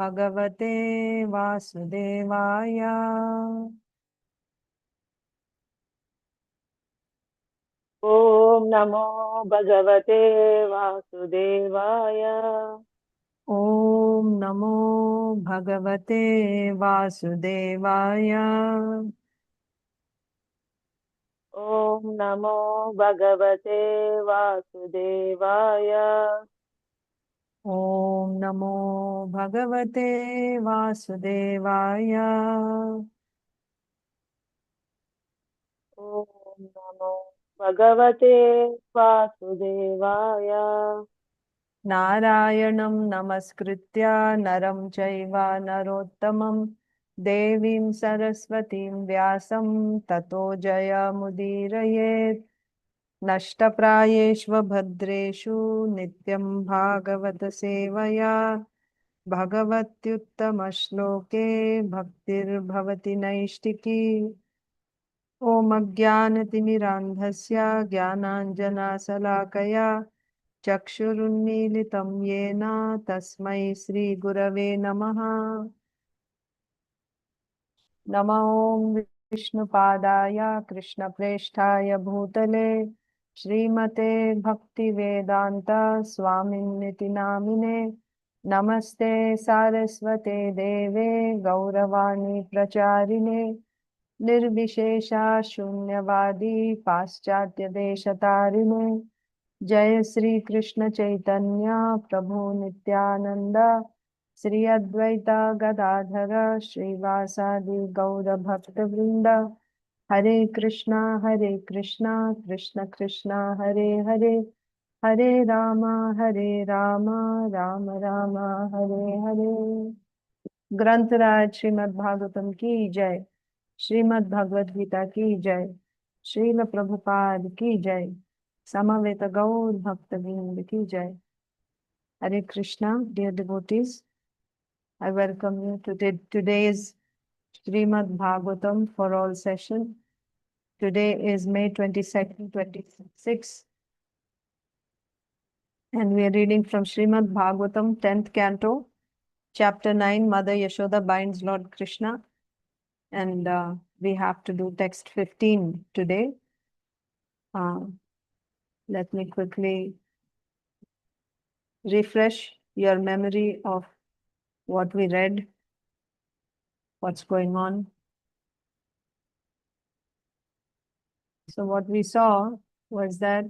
Bhagavate Vasudevaya. Om Namo Bhagavate Vasudevaya. Om Namo Bhagavate Vasudevaya. Om Namo Bhagavate Vasudevaya. Om Namo Bhagavate Vasudevaya. Om Namo Bhagavate Vasudevaya. Narayanam Namaskritya Naram Chaiva Narottamam Devim Saraswatim Vyasam Tato Jaya Mudirayet Nashtaprayeshva Bhadreshu Nityam Bhagavata Sevaya Bhagavatyuttama-shloke Bhaktir Bhavati Naishtiki Om Ajnanatirandhasya Jnananjana Salakaya Chakshurunmilitam Yena Tasmai Shri Gurave Namaha. Namo Vishnupadaya Krishna Presthaya Bhutale Srimate Bhakti Vedanta Swaminiti Namine Namaste Saraswate Deve Gauravani Pracharine Nirvishesha Shunyavadi Paschatya Deshatarine Jai Sri Krishna Chaitanya Prabhu Nityananda Sri Advaita Gadadhara Srivasadi Gaura Bhakta Vrinda Hare Krishna Krishna Krishna Hare Hare Hare Rama Rama Rama Hare Hare. ग्रंथ राज श्रीमद् भागवतम की जय, श्रीमद् भगवद गीता की जय, श्रील प्रभुपाद की जय, समवेत गौर भक्त वृंद की जय. Hare Krishna, dear devotees, I welcome you to today's Srimad Bhagavatam for all session. Today is May 22nd, 2026, and we are reading from Srimad Bhagavatam, 10th canto, chapter 9, Mother Yaśodā binds Lord Krishna, and we have to do text 15 today. Let me quickly refresh your memory of what we read, what's going on. So what we saw was that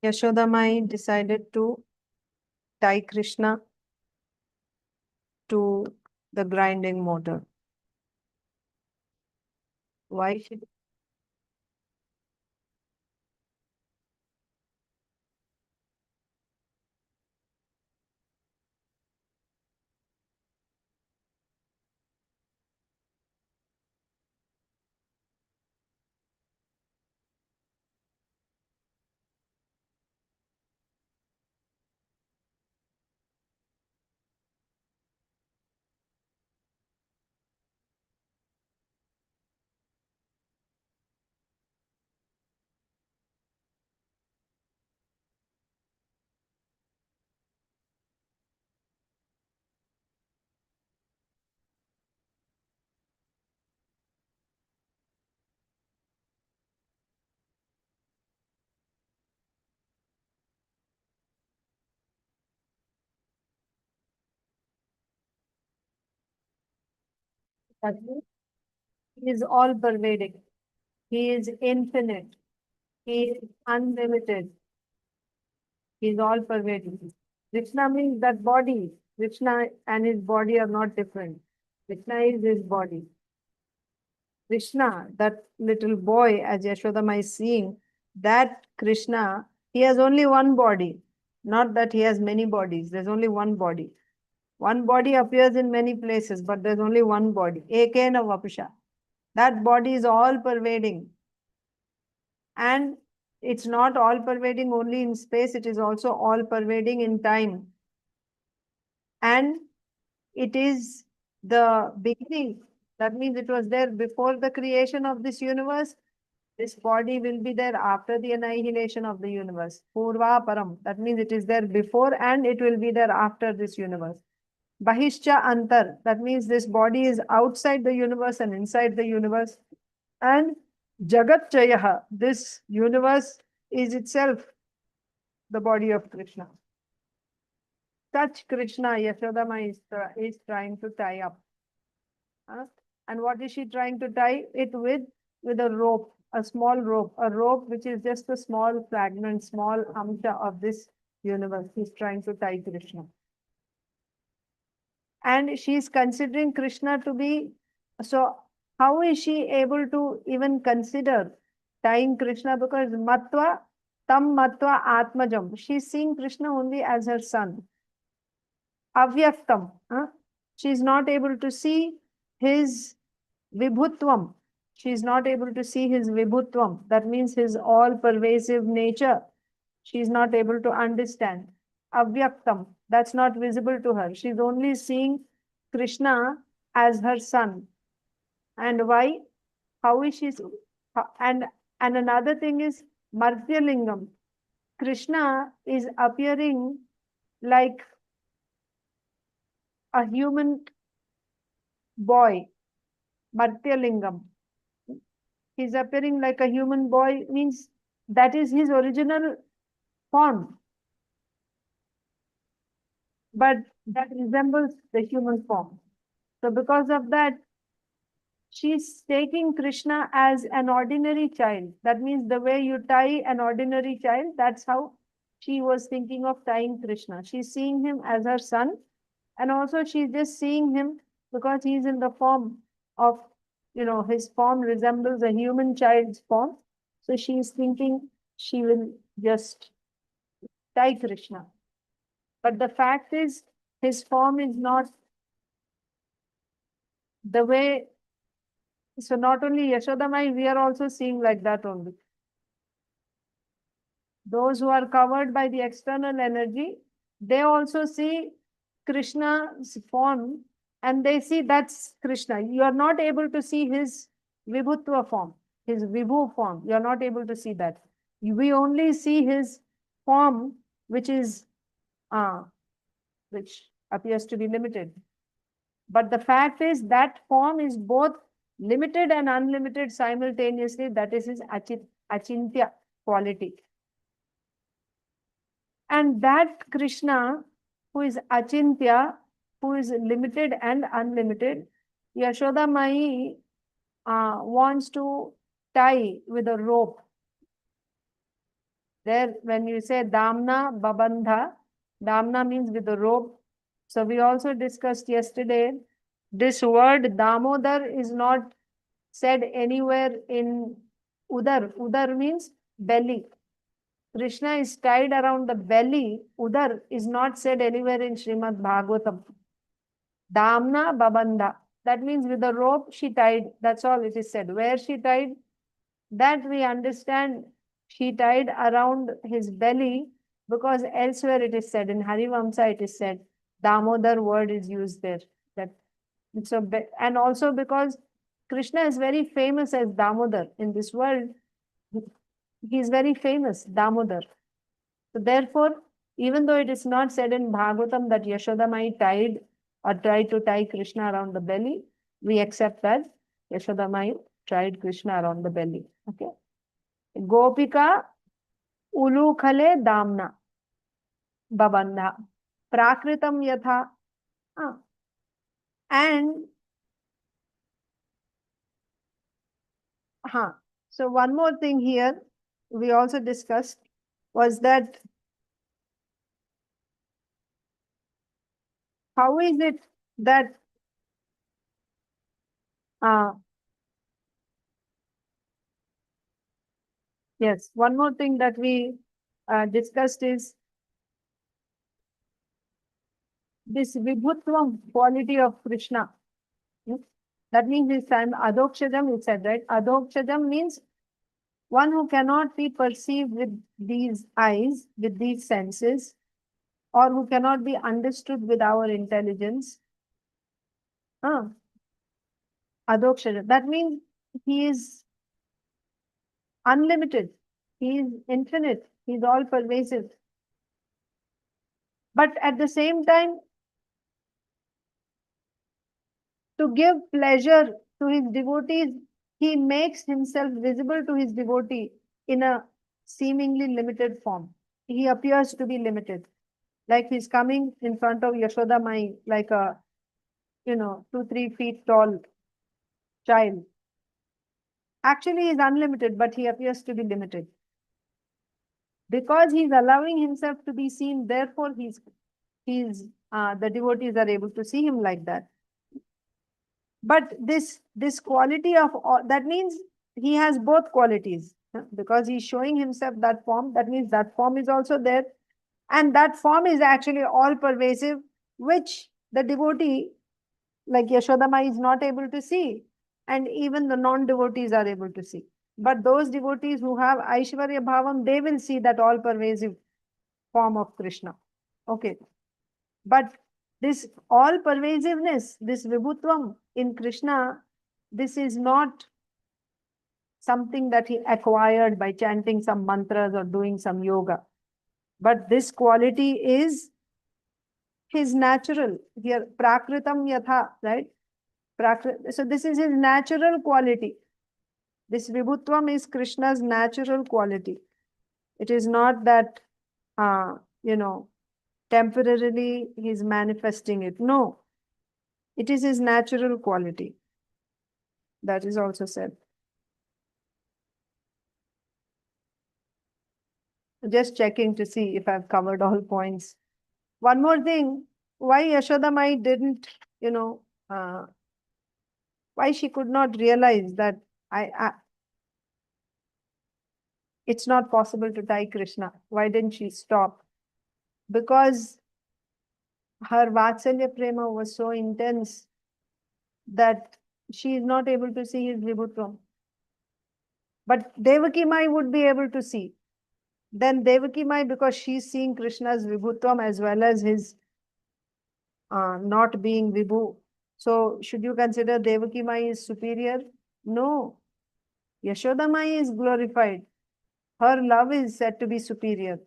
Yaśodamayi decided to tie Krishna to the grinding motor. Why she He is all pervading. He is infinite. He is unlimited. He is all pervading. Krishna means that body. Krishna and his body are not different. Krishna is his body. Krishna, that little boy, as Yaśodamayi is seeing, that Krishna, he has only one body. Not that he has many bodies. There's only one body. One body appears in many places, but there's only one body. Ekena vapusha. That body is all pervading. And it's not all pervading only in space, it is also all pervading in time. And it is the beginning That means it was there before the creation of this universe. This body will be there after the annihilation of the universe. Purva param. That means it is there before and it will be there after this universe. Bahishcha antar. That means this body is outside the universe and inside the universe. And Jagat Chayaha. This universe is itself the body of Krishna. Such Krishna, Yaśodamayi is trying to tie up. And what is she trying to tie it with a rope, a small rope, a rope which is just a small fragment, small amsha of this universe. She's trying to tie Krishna. And she's considering Krishna to be, so how is she able to even consider tying Krishna? Because matva, tam matva atmajam. She's seeing Krishna only as her son. Avyaktam. She's not able to see his vibhutvam. She is not able to see his vibhutvam. That means his all-pervasive nature. She is not able to understand. Avyaktam. That's not visible to her. She's only seeing Krishna as her son. And why? How is she? And another thing is Martyalingam. Krishna is appearing like a human boy. Martyalingam. He's appearing like a human boy, means that is his original form. But that resembles the human form. So because of that, she's taking Krishna as an ordinary child. That means the way you tie an ordinary child, that's how she was thinking of tying Krishna. She's seeing him as her son. And also she's just seeing him because he's in the form of, his form resembles a human child's form. So she is thinking she will just tie Krishna. But the fact is, his form is not the way. So not only Yaśodamayi, we are also seeing like that only. Those who are covered by the external energy, they also see Krishna's form and they see that's Krishna. You are not able to see his vibhutva form, his vibhu form. You are not able to see that. We only see his form, which is, which appears to be limited. But the fact is that form is both limited and unlimited simultaneously. That is his achintya quality. And that Krishna, who is achintya, who is limited and unlimited, Yaśodamayi wants to tie with a rope. There, when you say dāma babandha, dāma means with a rope. So we also discussed yesterday, this word Damodar is not said anywhere in Udar. Udar means belly. Krishna is tied around the belly. Udar is not said anywhere in śrī-bhagavān. Dāma babandha. That means with a rope she tied. That's all it is said. Where she tied, that we understand she tied around his belly, because elsewhere it is said, in Harivamsa it is said, Damodar word is used there. That so, and also because Krishna is very famous as Damodar in this world. He is very famous, Damodar. So therefore, even though it is not said in Bhagavatam that Yaśodamayi tied or tried to tie Krishna around the belly, we accept that Yaśodamayi tied Krishna around the belly. Okay. Gopikā ulukhale damna babandha prakṛttiṁ yatha. And so one more thing here we also discussed was that how is it that yes, one more thing that we discussed is this vibhutvam quality of Krishna. That means this time adhokshajam is said, right? Adhokshajam means one who cannot be perceived with these eyes, with these senses, or who cannot be understood with our intelligence. adokshara. That means he is unlimited. He is infinite. He is all pervasive. But at the same time, to give pleasure to his devotees, he makes himself visible to his devotee in a seemingly limited form. He appears to be limited. Like he's coming in front of YASODAMAYI, like a, 2-3 feet tall child. Actually, he's unlimited, but he appears to be limited. Because he's allowing himself to be seen, therefore the devotees are able to see him like that. But this quality of that means he has both qualities, because he's showing himself that form. That means that form is also there, and that form is actually all pervasive, which the devotee like Yaśodamāyi is not able to see, and even the non-devotees are able to see. But those devotees who have Aishwarya Bhavam, they will see that all pervasive form of Krishna. Okay. But this all pervasiveness, this vibhutvam in Krishna, this is not something that he acquired by chanting some mantras or doing some yoga. But this quality is his natural. Here, prakṛttiṁ yatha, right? So this is his natural quality. This vibhutvam is Krishna's natural quality. It is not that, temporarily he's manifesting it. No, it is his natural quality. That is also said. Just checking to see if I've covered all points. One more thing, why Yaśodamāyi didn't, why she could not realize that it's not possible to tie Krishna. Why didn't she stop? Because her Vatsalya Prema was so intense that she is not able to see his vibhutvam. But Devaki Mai would be able to see. Then Devaki Mai, because she's seeing Krishna's vibhutvam as well as his not being vibhu. So should you consider Devaki Mai is superior? No. Yaśodamāyi is glorified. Her love is said to be superior.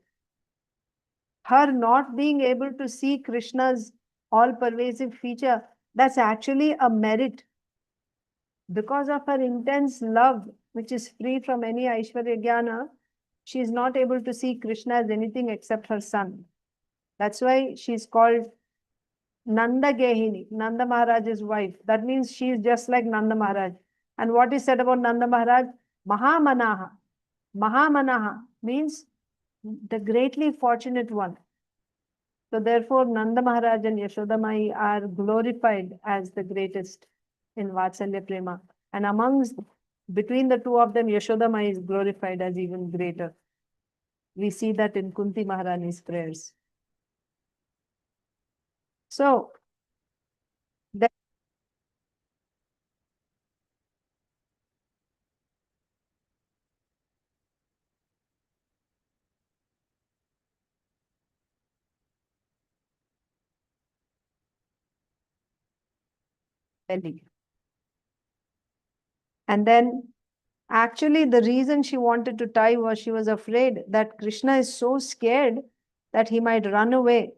Her not being able to see Krishna's all-pervasive feature, that's actually a merit. Because of her intense love, which is free from any Aishwarya Jnana, she is not able to see Krishna as anything except her son. That's why she's called Nanda Gehini, Nanda Maharaj's wife. That means she is just like Nanda Maharaj. And what is said about Nanda Maharaj? Mahamanaha. Mahamanaha means the greatly fortunate one. So therefore, Nanda Maharaj and Yaśodamāyi are glorified as the greatest in Vatsalya Prema. And between the two of them, Yaśodamāyi is glorified as even greater. We see that in Kunti Maharani's prayers. So, and then actually the reason she wanted to tie was she was afraid that Krishna is so scared that he might run away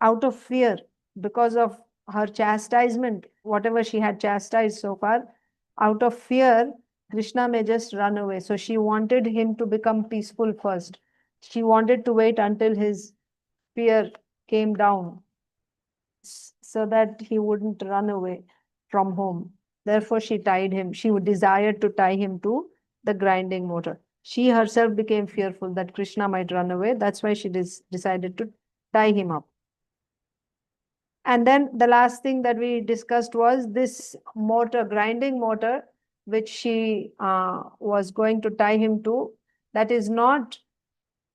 out of fear because of her chastisement, whatever she had chastised so far. Out of fear, Krishna may just run away. So she wanted him to become peaceful first. She wanted to wait until his fear came down so that he wouldn't run away from home. Therefore, she tied him. She desired to tie him to the grinding motor. She herself became fearful that Krishna might run away. That's why she decided to tie him up. And then the last thing that we discussed was this motor, grinding motor, which she was going to tie him to. That is not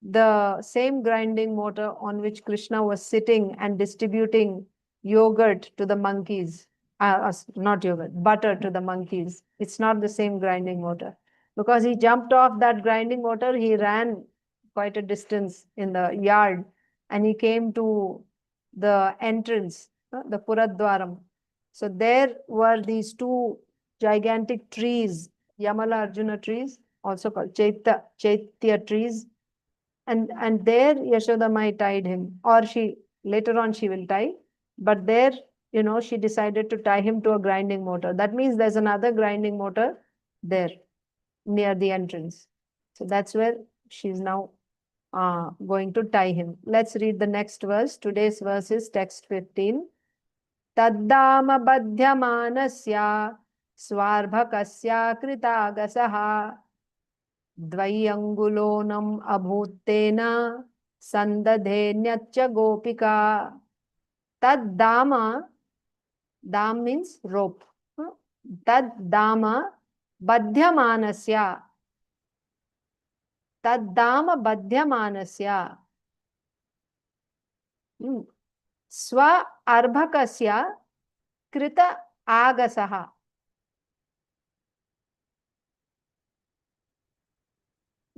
the same grinding motor on which Krishna was sitting and distributing yogurt to the monkeys. Not yogurt, butter to the monkeys. It's not the same grinding motor. Because he jumped off that grinding motor, he ran quite a distance in the yard and he came to the entrance, the Puradwaram. So there were these two gigantic trees, Yamala Arjuna trees, also called Chaitya trees. And there Yaśodamayi tied him, or later on she will tie. But there, she decided to tie him to a grinding motor. That means there's another grinding motor there near the entrance. So that's where she's now going to tie him. Let's read the next verse. Today's verse is text 15. Tad-dāma badhyamānasya svārbhakasya kṛtāgasaḥ dvy-aṅgulonam abhūt tena sandadhe nyac gopikā. Tad-dāma, dāma means rope. Tad-dāma badhyamānasya. Tad-dāma badhyamānasya svārbhakasya kṛtāgasaḥ.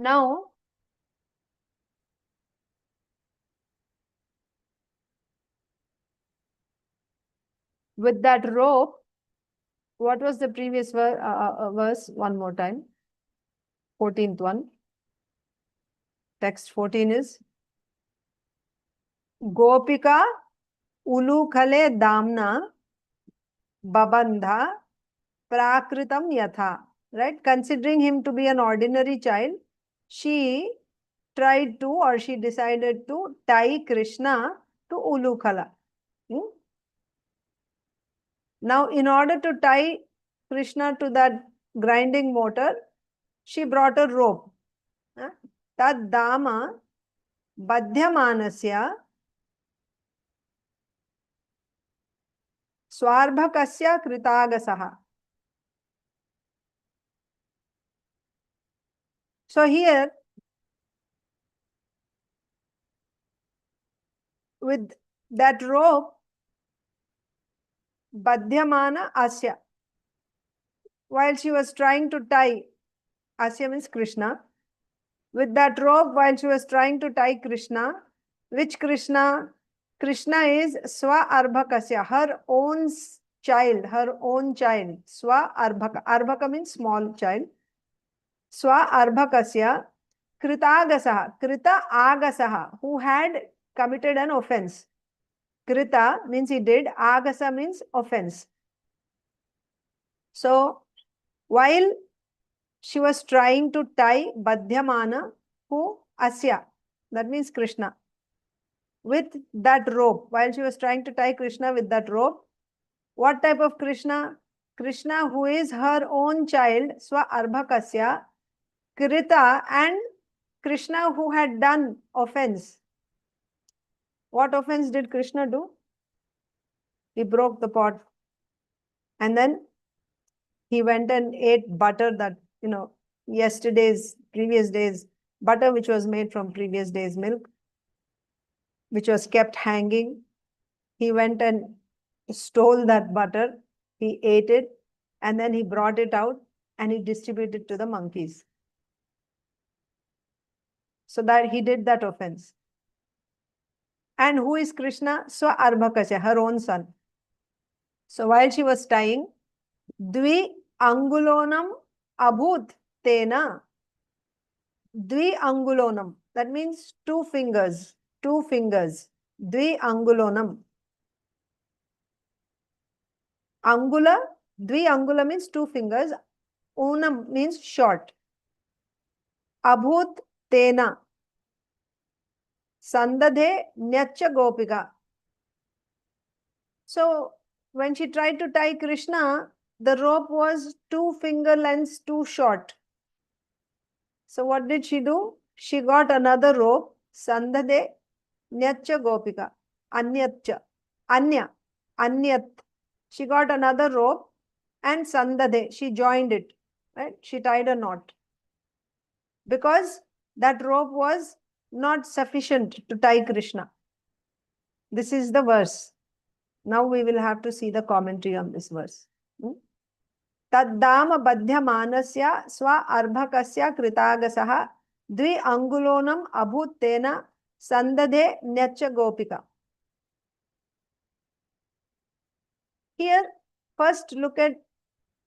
Now, with that rope, what was the previous verse? One more time. 14th one. Text 14 is gopikā ulūkhale dāmna babandha prakṛttam yatha. Right? Considering him to be an ordinary child, she tried to, or she decided to tie Krishna to Ulūkhala. Now, in order to tie Krishna to that grinding motor, she brought a rope. Tad dāma badhyamānasya svārbhakasya kṛtāgasaḥ. So here, with that rope, badhyamānasya, while she was trying to tie, Asya means Krishna, with that rope, while she was trying to tie Krishna, which Krishna? Krishna is svārbhakasya, her own child, svārbhaka. Arbhaka means small child. Svārbhakasya kṛtāgasaḥ, kṛtāgasaḥ, who had committed an offense. Krita means he did, agasa means offense. So, while she was trying to tie badhyamana, who? Asya, that means Krishna, with that rope, while she was trying to tie Krishna with that rope. What type of Krishna? Krishna who is her own child, svārbhakasya, Krita, and Krishna who had done offense. What offense did Krishna do? He broke the pot. And then he went and ate butter that, previous days, butter which was made from previous day's milk, which was kept hanging. He went and stole that butter. He ate it, and then he brought it out and he distributed to the monkeys. So that he did that offense. And who is Krishna? Svārbhakasya, her own son. So while she was tying, dvy-aṅgulonam abhūt tena. Dvy-aṅgulonam, that means 2 fingers. 2 fingers. Dvy-aṅgulonam. Angula, dvi-angula means 2 fingers. Onam means short. Abhūt tena. Sandadhe nyac gopikā. So, when she tried to tie Krishna, the rope was 2 finger lengths too short. So, what did she do? She got another rope. Sandadhe nyac gopikā. Anyatcha. Anyat. She got another rope and sandadhe. She joined it. Right? She tied a knot. Because that rope was not sufficient to tie Krishna. This is the verse. Now we will have to see the commentary on this verse. Tad-dāma badhyamānasya svārbhakasya kṛtāgasaḥ dvy-aṅgulonam abhūt tena sandadhe nyac gopikā. Here, first look at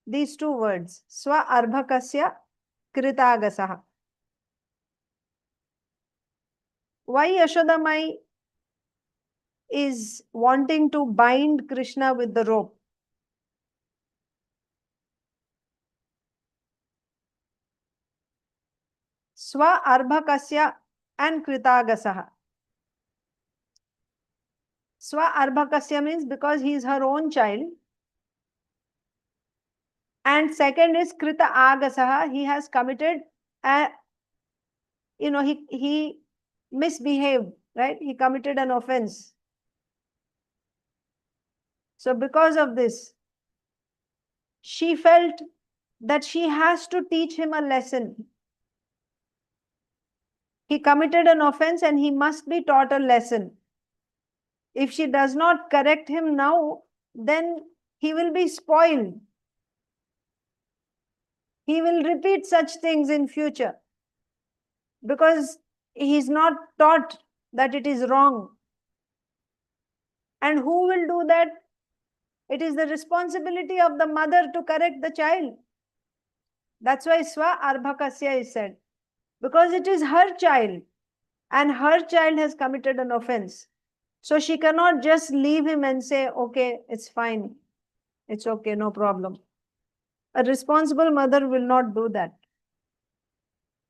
these two words, svārbhakasya, kṛtāgasaḥ. Why Yaśodamayi is wanting to bind Krishna with the rope? Svārbhakasya and kṛtāgasaḥ. Svārbhakasya means because he is her own child. And second is kṛtāgasaḥ, he has committed he misbehaved, right? He committed an offense. So because of this, she felt that she has to teach him a lesson. He committed an offense and he must be taught a lesson. If she does not correct him now, then he will be spoiled. He will repeat such things in future because he is not taught that it is wrong. And who will do that? It is the responsibility of the mother to correct the child. That's why svārbhakasya is said. Because it is her child and her child has committed an offense. So she cannot just leave him and say, okay, it's fine. It's okay, no problem. A responsible mother will not do that.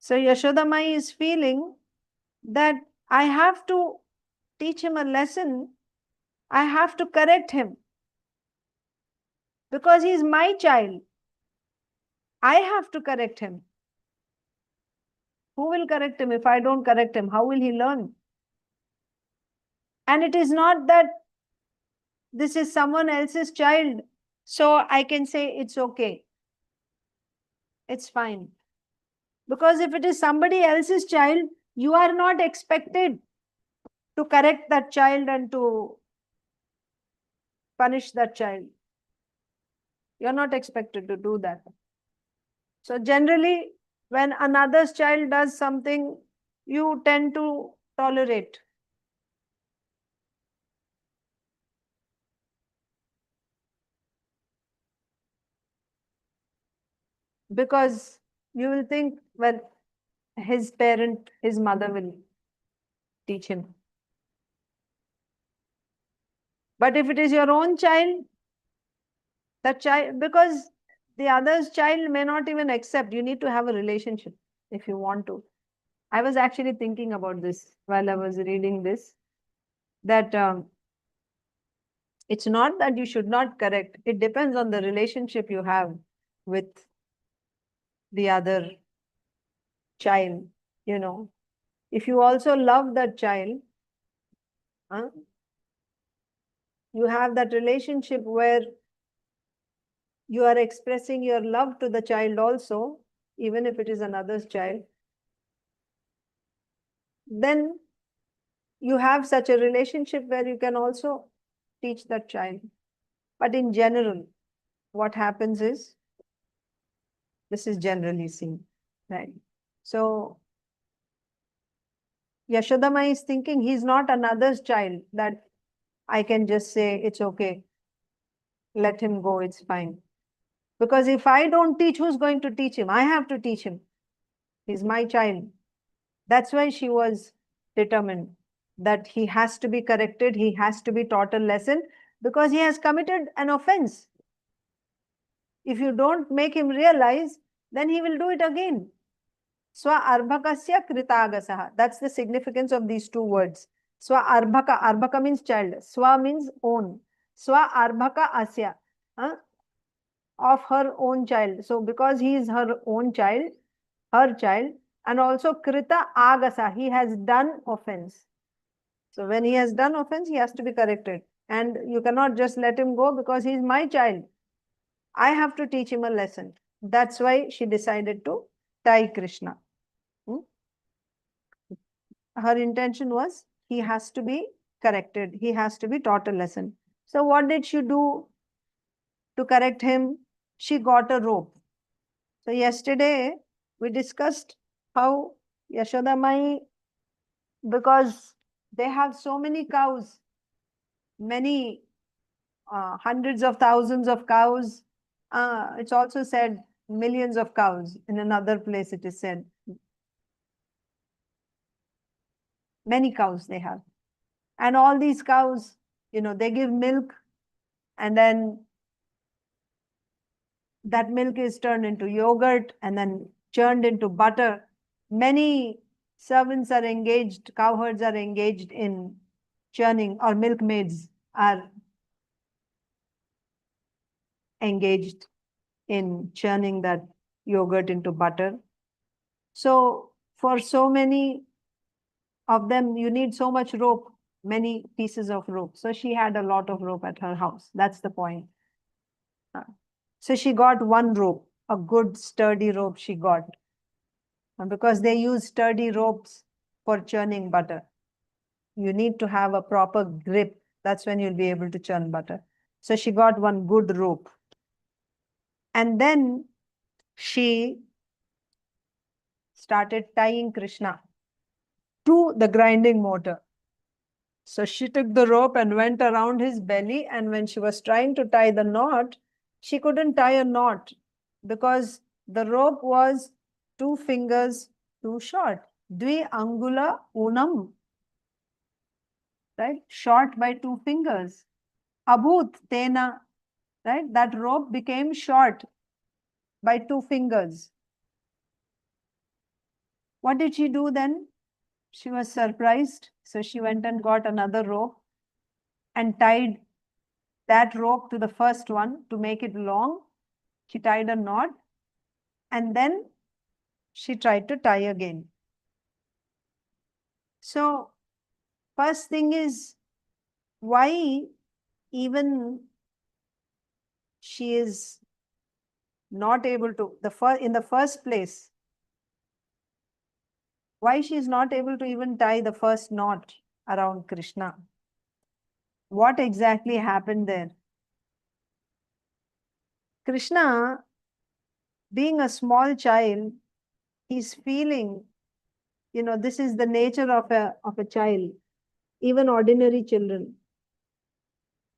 So Yaśodamayi is feeling that I have to teach him a lesson. I have to correct him. Because he is my child. I have to correct him. Who will correct him if I don't correct him? How will he learn? And it is not that this is someone else's child, so I can say it's okay. It's fine. Because if it is somebody else's child, you are not expected to correct that child and to punish that child. You are not expected to do that. So generally, when another's child does something, you tend to tolerate. Because you will think, well, his parent, his mother will teach him. But if it is your own child, that child, because the other's child may not even accept, you need to have a relationship if you want to. I was actually thinking about this while I was reading this, that it's not that you should not correct. It depends on the relationship you have with the other child, If you also love that child, you have that relationship where you are expressing your love to the child also, even if it is another's child, then you have such a relationship where you can also teach that child. But in general, what happens is, this is generally seen, right? So, Yaśodamayi is thinking he's not another's child that I can just say, it's okay, let him go, it's fine. Because if I don't teach, who's going to teach him? I have to teach him. He's my child. That's why she was determined that he has to be corrected, he has to be taught a lesson, because he has committed an offense. If you don't make him realize, then he will do it again. Svārbhakasya kṛtāgasaḥ. That's the significance of these two words. Svārbhaka. Arbhaka means child. Sva means own. Svārbhakasya. Of her own child. So because he is her own child, her child, and also kṛtāgasaḥ, he has done offense. So when he has done offense, he has to be corrected. And you cannot just let him go because he is my child. I have to teach him a lesson. That's why she decided to tie Krishna. Her intention was, he has to be corrected. He has to be taught a lesson. So what did she do to correct him? She got a rope. So yesterday we discussed how Yaśodamayi, because they have so many cows, many hundreds of thousands of cows, It's also said millions of cows. In another place it is said many cows they have. And all these cows, they give milk, and then that milk is turned into yogurt and then churned into butter. Many servants are engaged, cowherds are engaged in churning, or milkmaids are engaged in churning that yogurt into butter. So for so many of them, you need so much rope, many pieces of rope. So she had a lot of rope at her house. That's the point. So she got one rope, a good sturdy rope she got. And because they use sturdy ropes for churning butter. You need to have a proper grip. That's when you'll be able to churn butter. So she got one good rope. And then she started tying Krishna to the grinding mortar. So she took the rope and went around his belly, and when she was trying to tie the knot, she couldn't tie a knot because the rope was 2 fingers too short. Dvy-aṅgulonam, right? Short by 2 fingers. Abhūt, tena, right? That rope became short by 2 fingers. What did she do then? She was surprised. So she went and got another rope and tied that rope to the first one to make it long. She tied a knot and then she tried to tie again. So first thing is, why even she is not able to, in the first place, why she is not able to even tie the first knot around Krishna? What exactly happened there? Krishna, being a small child, he's feeling, this is the nature of a child. Even ordinary children,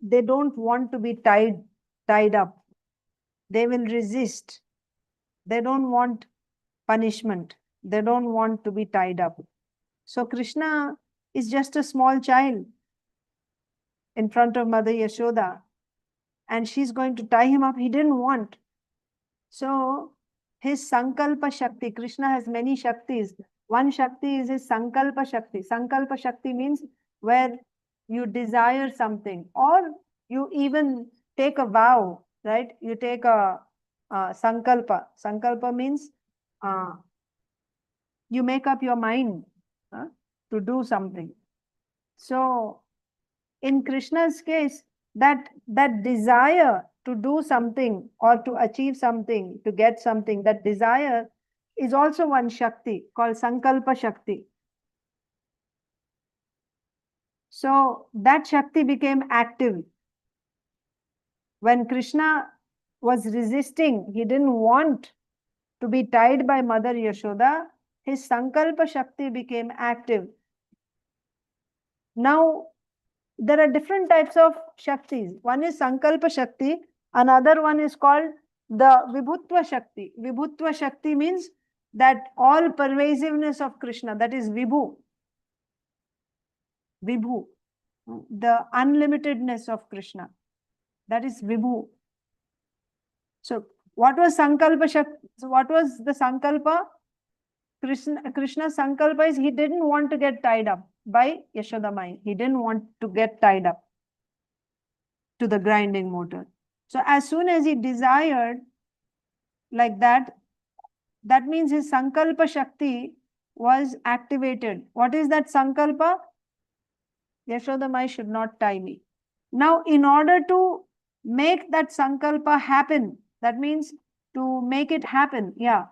they don't want to be tied up. They will resist. They don't want punishment. They don't want to be tied up. So Krishna is just a small child in front of Mother Yaśodā, and she's going to tie him up. He didn't want. So his sankalpa shakti, Krishna has many shaktis. One shakti is his sankalpa shakti. Sankalpa shakti means where you desire something, or you even take a vow, right? You take a sankalpa. Sankalpa means you make up your mind to do something. So in Krishna's case, that desire to do something or to achieve something, to get something, that desire is also one shakti called sankalpa shakti. So that shakti became active. When Krishna was resisting, he didn't want to be tied by Mother Yaśodā, his sankalpa shakti became active. Now, there are different types of shaktis. One is sankalpa shakti, another one is called the vibhutva shakti. Vibhutva shakti means that all pervasiveness of Krishna, that is vibhu. Vibhu, the unlimitedness of Krishna, that is vibhu. So what was sankalpa shakti? So what was the sankalpa? Krishna's sankalpa is he didn't want to get tied up by YASODAMAYI. He didn't want to get tied up to the grinding mortar. So as soon as he desired like that, that means his sankalpa shakti was activated. What is that sankalpa? YASODAMAYI should not tie me. Now, in order to make that sankalpa happen, that means to make it happen, yeah.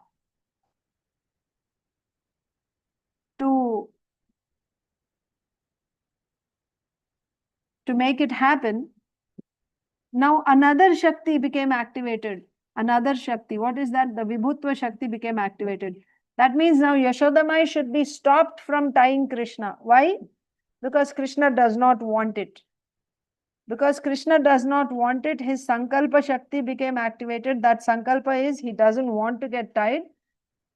To make it happen, now another shakti became activated. Another shakti. What is that? The vibhutva shakti became activated. That means now YASODAMAYI should be stopped from tying Krishna. Why? Because Krishna does not want it. Because Krishna does not want it, his sankalpa shakti became activated. That sankalpa is he doesn't want to get tied.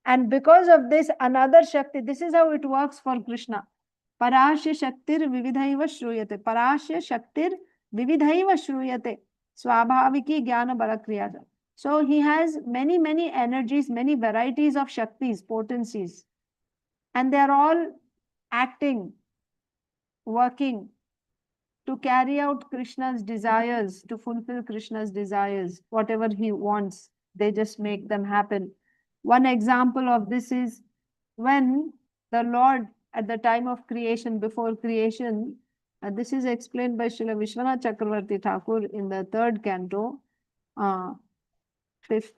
And because of this, another shakti, this is how it works for Krishna. Parasya shaktir vividhaiva shruyate. Parasya shaktir vividhaiva shruyate. Swabhaviki jnana balakriyada. So he has many, many energies, many varieties of shaktis, potencies. And they are all acting, working to carry out Krishna's desires, to fulfill Krishna's desires, whatever he wants, they just make them happen. One example of this is when the Lord, at the time of creation, before creation, this is explained by Srila Vishwanath Chakravarti Thakur in the 3rd canto, 5th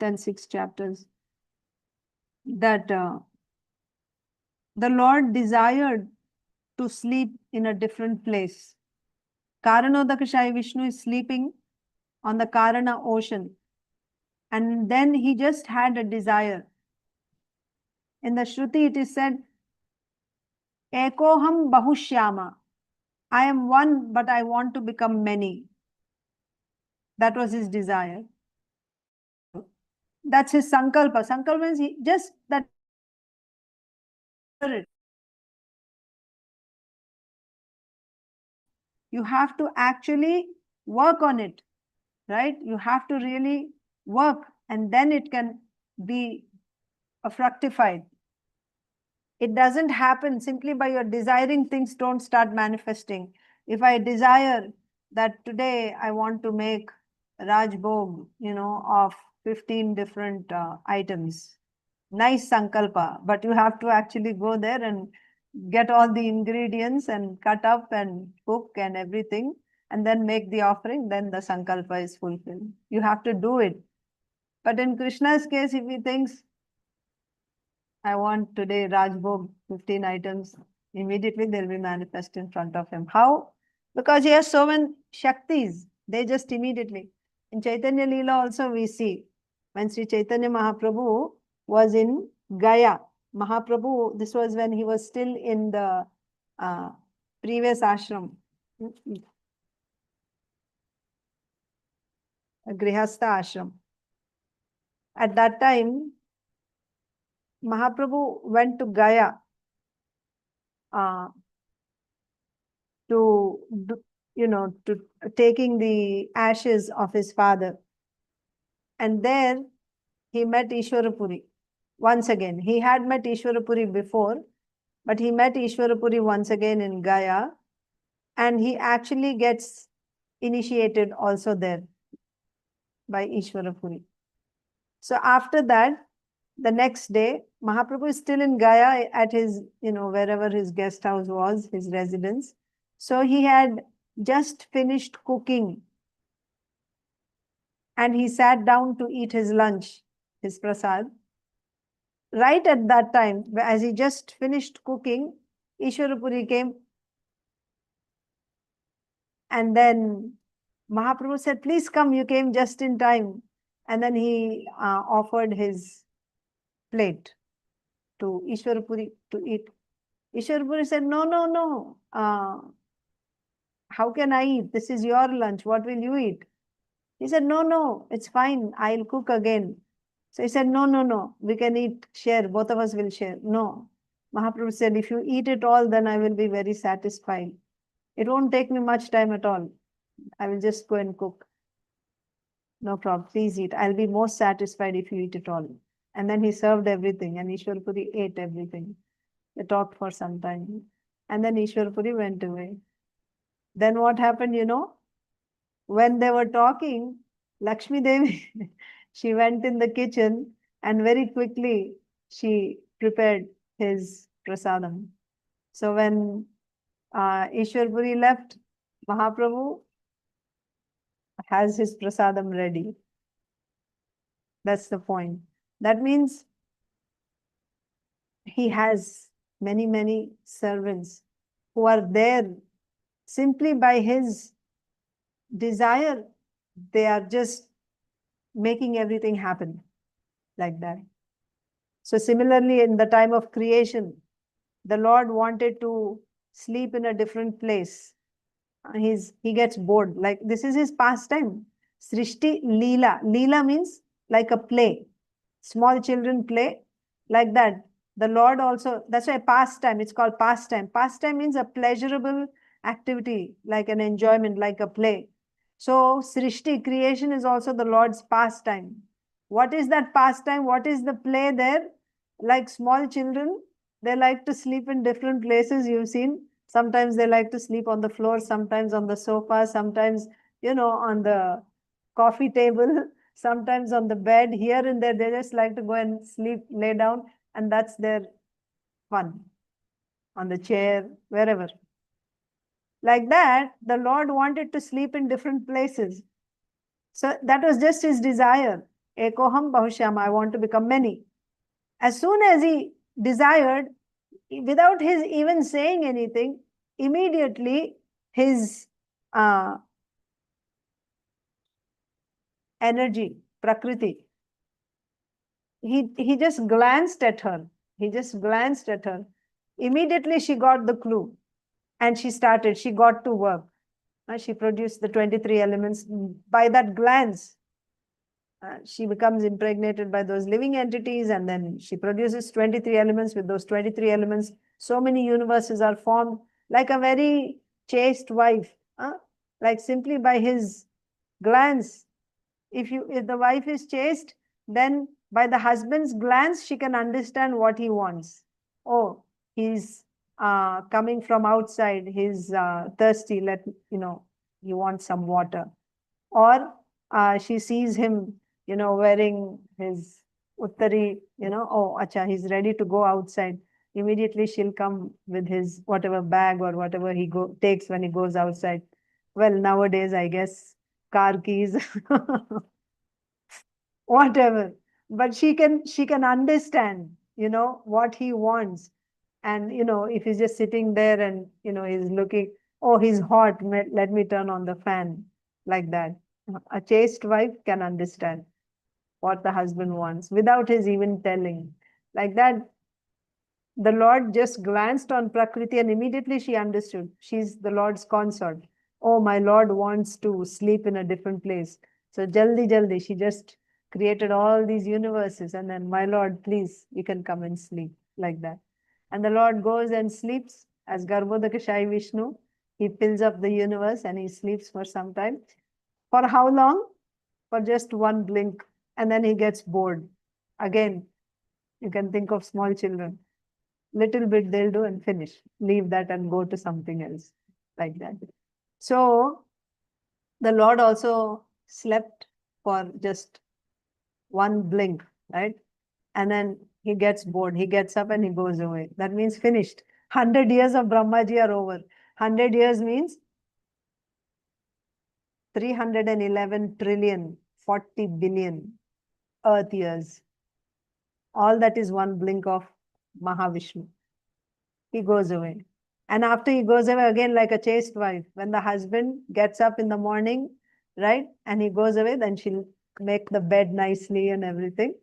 and 6th chapters, that the Lord desired to sleep in a different place. Karanodakashayi Vishnu is sleeping on the Karana ocean. And then he just had a desire. In the Shruti it is said, Ekoham bahushyama. I am one, but I want to become many. That was his desire. That's his sankalpa. Sankalpa means he just that. You have to actually work on it, right? You have to really work, and then it can be fructified. It doesn't happen simply by your desiring. Things don't start manifesting. If I desire that today I want to make Rajbhog, of 15 different items, nice sankalpa, but you have to actually go there and get all the ingredients and cut up and cook and everything, and then make the offering, then the sankalpa is fulfilled. You have to do it. But in Krishna's case, if he thinks, I want today Rajbhog, 15 items, immediately they'll be manifest in front of him. How? Because he has so many shaktis, they just immediately. In Chaitanya Leela also we see, when Sri Chaitanya Mahaprabhu was in Gaya, Mahaprabhu, this was when he was still in the previous ashram, a Grihastha ashram. At that time, Mahaprabhu went to Gaya to taking the ashes of his father. And there he met Ishwarapuri. Once again, he had met Ishwarapuri before, but he met Ishwarapuri once again in Gaya, and he actually gets initiated also there by Ishwarapuri. So after that, the next day, Mahaprabhu is still in Gaya at his, wherever his guest house was, his residence. So he had just finished cooking, and he sat down to eat his lunch, his prasad. Right at that time, as he just finished cooking, Ishwarapuri came, and then Mahaprabhu said, please come, you came just in time. And then he offered his plate to Ishwarapuri to eat. Ishwarapuri said, no. How can I eat? This is your lunch. What will you eat? He said, no, it's fine. I'll cook again. So he said, no. We can eat, share. Both of us will share. No. Mahaprabhu said, if you eat it all, then I will be very satisfied. It won't take me much time at all. I will just go and cook. No problem. Please eat. I'll be most satisfied if you eat it all. And then he served everything, and Ishwarapuri ate everything. They talked for some time. And then Ishwarapuri went away. Then what happened, when they were talking, Lakshmi Devi, she went in the kitchen and very quickly she prepared his prasadam. So when Ishwarapuri left, Mahaprabhu has his prasadam ready. That's the point. That means he has many, many servants who are there simply by his desire. They are just making everything happen like that. So similarly, in the time of creation, the Lord wanted to sleep in a different place. He gets bored. Like this is his pastime. Srishti Leela. Leela means like a play. Small children play like that. The Lord also, that's why pastime, it's called pastime. Pastime means a pleasurable activity, like an enjoyment, like a play. So Srishti, creation, is also the Lord's pastime. What is that pastime? What is the play there? Like small children, they like to sleep in different places, you've seen. Sometimes they like to sleep on the floor, sometimes on the sofa, sometimes, on the coffee table, sometimes on the bed, here and there. They just like to go and sleep, lay down, and that's their fun. On the chair, wherever. Like that, the Lord wanted to sleep in different places. So that was just his desire. Ekoham bahushyam, I want to become many. As soon as he desired, without his even saying anything, immediately his energy, prakriti, he just glanced at her. He just glanced at her. Immediately she got the clue and she got to work. She produced the 23 elements. By that glance, she becomes impregnated by those living entities, and then she produces 23 elements. With those 23 elements, so many universes are formed, like a very chaste wife. Like simply by his glance, if the wife is chaste, then by the husband's glance, she can understand what he wants. Oh, he's coming from outside, he's thirsty, he wants some water. Or she sees him, wearing his uttari, oh, acha, he's ready to go outside. Immediately she'll come with his whatever bag or whatever he takes when he goes outside. Well, nowadays, I guess, car keys, whatever. But she can understand, what he wants. And, if he's just sitting there and, he's looking, oh, he's hot, let me turn on the fan, like that. A chaste wife can understand what the husband wants without his even telling. Like that, the Lord just glanced on Prakriti and immediately she understood. She's the Lord's consort. Oh, my Lord wants to sleep in a different place. So jaldi, she just created all these universes, and then, my Lord, please, you can come and sleep, like that. And the Lord goes and sleeps as Garbhodakashayi Vishnu. He fills up the universe and he sleeps for some time. For how long? For just one blink. And then he gets bored. Again, you can think of small children. Little bit they'll do and finish. Leave that and go to something else, like that. So the Lord also slept for just one blink, right? And then he gets bored. He gets up and he goes away. That means finished. 100 years of Brahmaji are over. 100 years means 311 trillion, 40 billion earth years. All that is one blink of Mahavishnu. He goes away. And after he goes away, again, like a chaste wife, when the husband gets up in the morning, right, and he goes away, then she'll make the bed nicely and everything,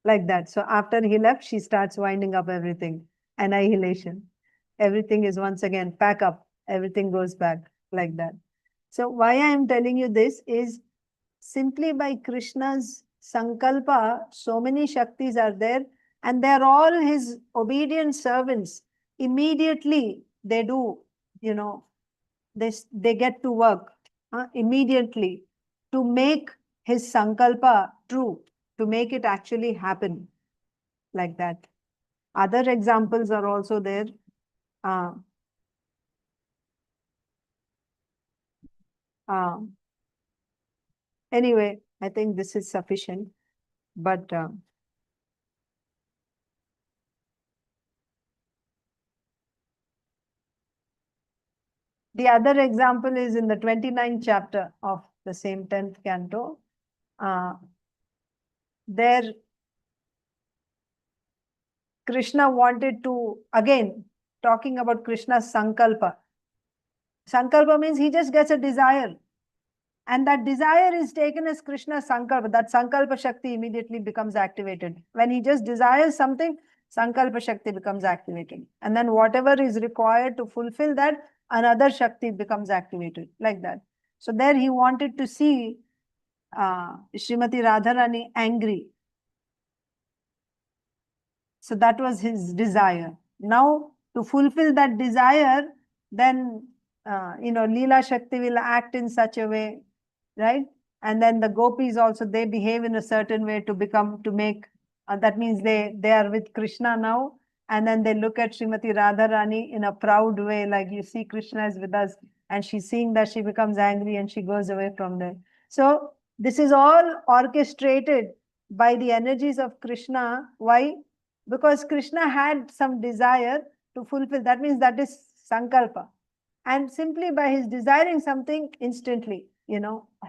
like that. So after he left, she starts winding up everything. Annihilation. Everything is once again pack up. Everything goes back, like that. So why I am telling you this is simply by Krishna's sankalpa, so many Shaktis are there, and they're all his obedient servants. Immediately they do, they get to work immediately to make his sankalpa true, to make it actually happen, like that. Other examples are also there. Anyway, I think this is sufficient, but the other example is in the 29th chapter of the same 10th canto. There, Krishna wanted to, again, talking about Krishna's sankalpa. Sankalpa means he just gets a desire. And that desire is taken as Krishna's sankalpa. That sankalpa shakti immediately becomes activated. When he just desires something, sankalpa shakti becomes activated. And then whatever is required to fulfill that, another Shakti becomes activated, like that. So there he wanted to see Srimati Radharani angry. So that was his desire. Now, to fulfill that desire, then, Leela Shakti will act in such a way, right? And then the gopis also, they behave in a certain way to make, that means they are with Krishna now. And then they look at Srimati Radharani in a proud way, like, you see, Krishna is with us. And she's seeing that, she becomes angry and she goes away from there. So this is all orchestrated by the energies of Krishna. Why? Because Krishna had some desire to fulfill. That means that is sankalpa. And simply by his desiring something, instantly,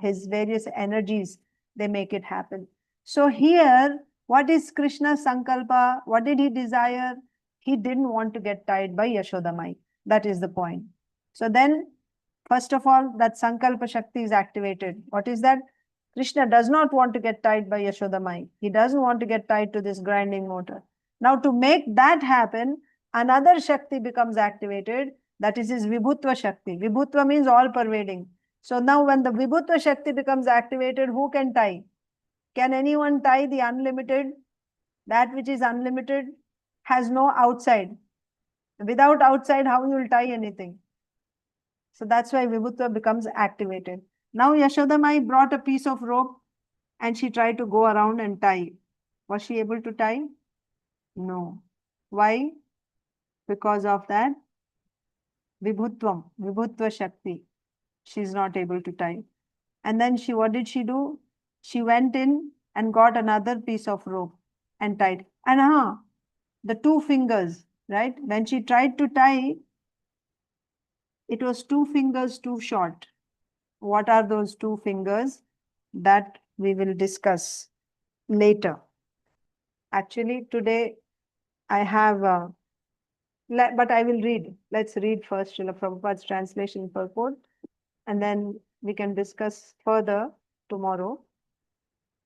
his various energies, they make it happen. So here, what is Krishna's sankalpa? What did he desire? He didn't want to get tied by Yaśodamayi. That is the point. So then, first of all, that sankalpa shakti is activated. What is that? Krishna does not want to get tied by Yaśodamayi. He doesn't want to get tied to this grinding motor. Now, to make that happen, another Shakti becomes activated. That is his Vibhutva Shakti. Vibhutva means all-pervading. So now when the Vibhutva Shakti becomes activated, who can tie? Can anyone tie the unlimited? That which is unlimited has no outside. Without outside, how you will tie anything? So that's why Vibhutva becomes activated. Now Yaśodamayi brought a piece of rope and she tried to go around and tie. Was she able to tie? No. Why? Because of that Vibhutvam, Vibhutva Shakti. She is not able to tie. And then what did she do? She went in and got another piece of rope and tied. And the two fingers, right? When she tried to tie, it was 2 fingers too short. What are those 2 fingers? That we will discuss later. Actually, today I have, but I will read. Let's read first Srila Prabhupada's translation purport, and then we can discuss further tomorrow.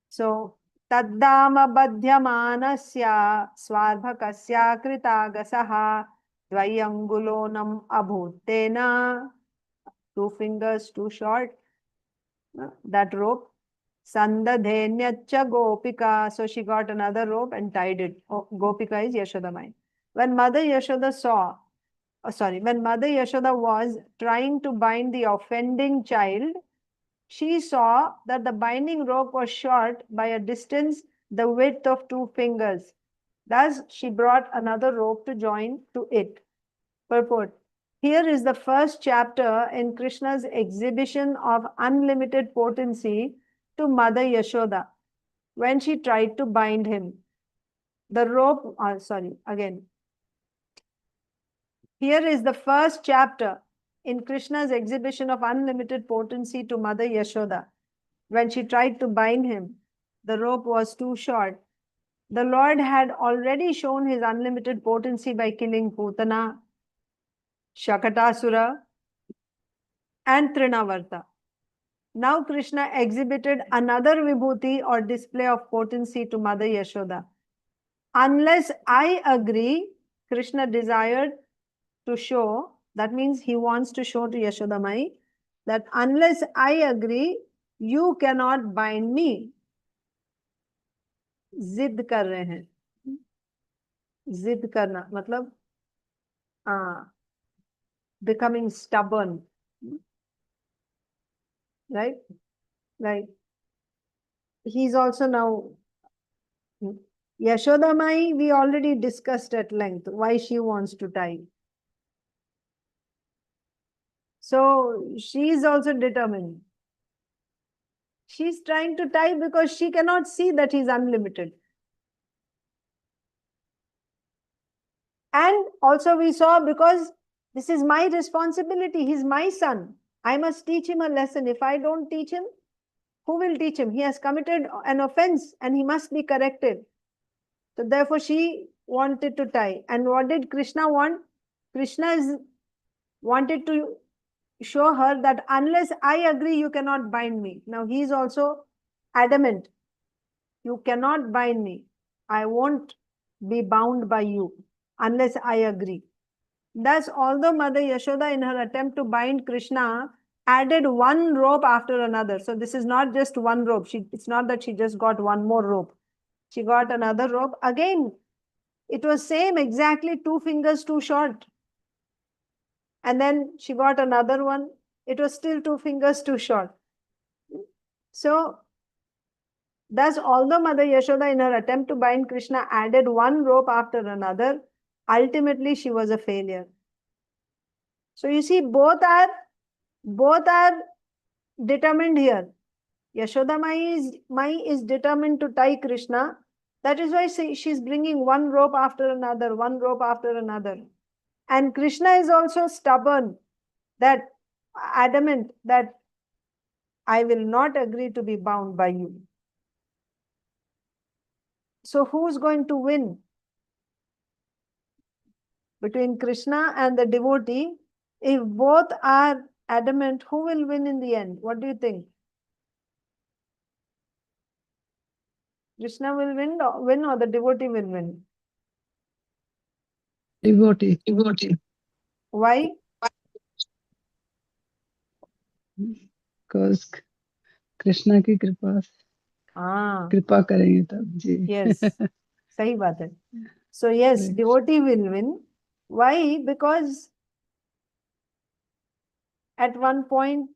So, dāma badhyamānasya svārbhakasya kṛtāgasaḥ dvy-aṅgulonam abhūt tena, 2 fingers too short, that rope. Sandadhe nyac gopikā. So she got another rope and tied it. Gopikā is Yaśodamayi. When Mother Yaśodā was trying to bind the offending child, she saw that the binding rope was short by a distance the width of 2 fingers. Thus, she brought another rope to join to it. Purport. Here is the first chapter in Krishna's exhibition of unlimited potency to Mother Yaśodā when she tried to bind him. The rope, Here is the first chapter in Krishna's exhibition of unlimited potency to Mother Yaśodā. When she tried to bind him, the rope was too short. The Lord had already shown his unlimited potency by killing Putana, Shakatasura, and Trinavarta. Now Krishna exhibited another vibhuti or display of potency to Mother Yaśodā. Unless I agree, Krishna desired to show, that means he wants to show to Yaśodamayi that unless I agree, you cannot bind me. जिद कर रहे हैं. जिद करना मतलब becoming stubborn, right? Like he's also now Yaśodamayi, we already discussed at length why she wants to tie. So she is also determined. She's trying to tie because she cannot see that he's unlimited. And also we saw because this is my responsibility. He's my son. I must teach him a lesson. If I don't teach him, who will teach him? He has committed an offense and he must be corrected. So therefore she wanted to tie. And what did Krishna want? Krishna wanted to show her that unless I agree, you cannot bind me. Now he is also adamant. You cannot bind me. I won't be bound by you unless I agree. Thus, although Mother Yasoda, in her attempt to bind Krishna, added one rope after another. So this is not just one rope. It's not that she just got one more rope. She got another rope. Again, it was same exactly 2 fingers too short. And then she got another one. It was still 2 fingers too short. So, thus, although Mother Yasoda, in her attempt to bind Krishna, added one rope after another, ultimately she was a failure. So you see, both are determined here. Yasoda is determined to tie Krishna. That is why she's bringing one rope after another, one rope after another. And Krishna is also stubborn, that adamant that I will not agree to be bound by you. So who's going to win between Krishna and the devotee? If both are adamant, who will win in the end? What do you think? Krishna will win or the devotee will win? Devotee. Why? Because Krishna की कृपा करेंगे तब जी. Yes, सही बात है. So yes, devotee will win. Why? Because at one point,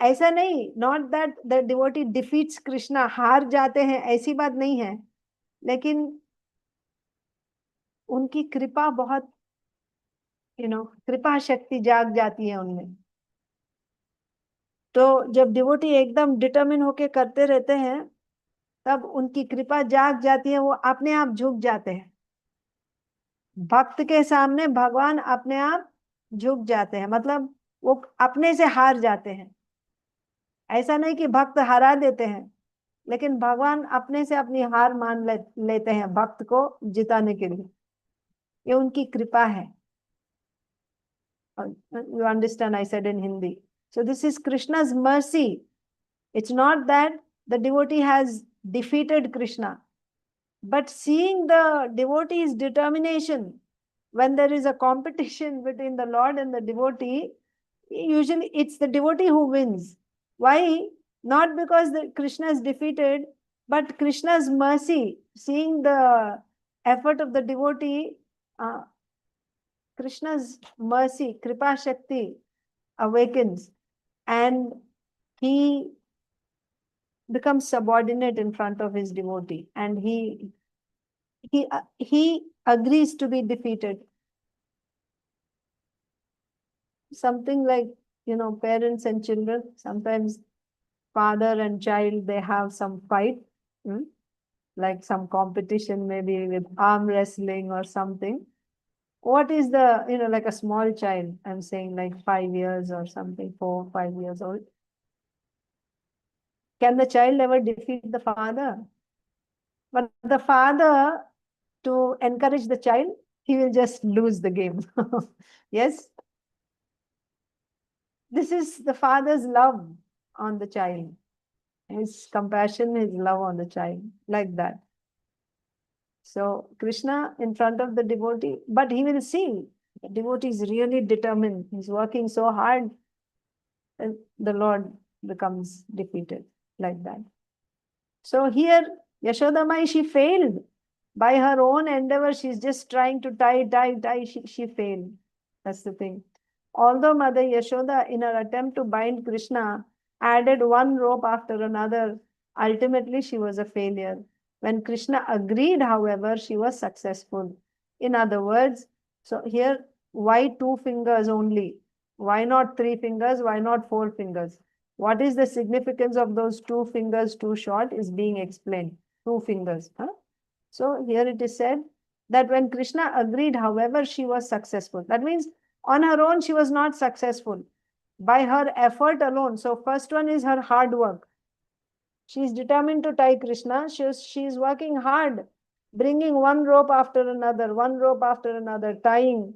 ऐसा नहीं, not that the devotee defeats Krishna, हार जाते हैं, ऐसी बात नहीं है, लेकिन उनकी कृपा बहुत, कृपा शक्ति जाग जाती है उनमें. तो जब डिवोटी एकदम डिटरमिन होके करते रहते हैं, तब उनकी कृपा जाग जाती है, वो अपने आप झुक जाते हैं. भक्त के सामने भगवान अपने आप झुक जाते हैं, मतलब वो अपने से हार जाते हैं. ऐसा नहीं कि भक्त हरा देते हैं, लेकिन भगवान अपने से अपनी हार मान लेते हैं भक्त को जिताने के लिए. ये उनकी कृपा है. You understand, I said in Hindi. So this is Krishna's mercy. It's not that the devotee has defeated Krishna, but seeing the devotee's determination, when there is a competition between the Lord and the devotee, usually it's the devotee who wins. Why? Not because Krishna is defeated, but Krishna's mercy, seeing the effort of the devotee, Krishna's mercy, Kripa Shakti, awakens, and he becomes subordinate in front of his devotee, and he agrees to be defeated. Something like, parents and children, sometimes father and child, they have some fight, like some competition, maybe with arm wrestling or something. What is the, like a small child, I'm saying like 5 years or something, 4, 5 years old. Can the child ever defeat the father? But the father, to encourage the child, he will just lose the game. Yes? This is the father's love on the child. His compassion, his love on the child, like that. So Krishna in front of the devotee, but he will see the devotee is really determined. He's working so hard, and the Lord becomes defeated, like that. So here, Yasoda-Mayi, she failed. By her own endeavor, she's just trying to tie. She failed. That's the thing. Although Mother Yasoda, in her attempt to bind Krishna, added one rope after another, ultimately she was a failure. When Krishna agreed, however, she was successful. In other words, so here, why 2 fingers only? Why not 3 fingers? Why not 4 fingers? What is the significance of those 2 fingers too short is being explained. 2 fingers. So here it is said that when Krishna agreed, however, she was successful. That means on her own, she was not successful. By her effort alone. So first one is her hard work. She is determined to tie Krishna. She is working hard, bringing one rope after another, tying.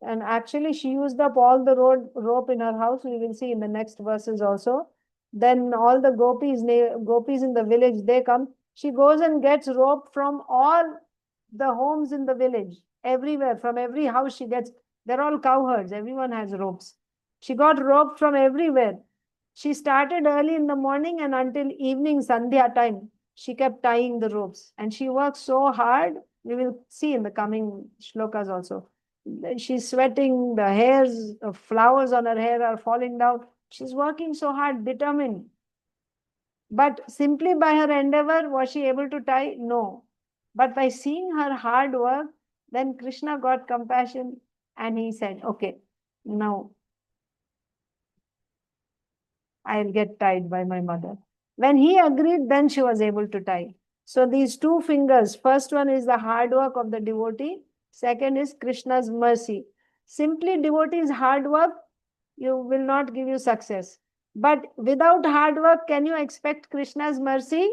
And actually she used up all the rope in her house. We will see in the next verses also. Then all the gopis in the village, they come. She goes and gets rope from all the homes in the village. Everywhere, from every house she gets, they're all cowherds. Everyone has ropes. She got rope from everywhere. She started early in the morning and until evening, Sandhya time, she kept tying the ropes. And she worked so hard. We will see in the coming shlokas also. She's sweating, the hairs, the flowers on her hair are falling down. She's working so hard, determined. But simply by her endeavor, was she able to tie? No. But by seeing her hard work, then Krishna got compassion and he said, okay, now I'll get tied by my mother. When he agreed, then she was able to tie. So these two fingers, first one is the hard work of the devotee, second is Krishna's mercy. Simply devotee's hard work, you will not give you success. But without hard work, can you expect Krishna's mercy?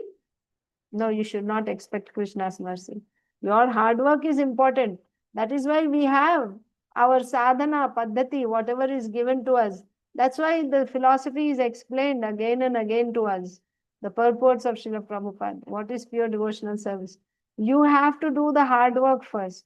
No, you should not expect Krishna's mercy. Your hard work is important. That is why we have our sadhana, paddhati, whatever is given to us. That's why the philosophy is explained again and again to us. The purports of Srila Prabhupada. What is pure devotional service? You have to do the hard work first.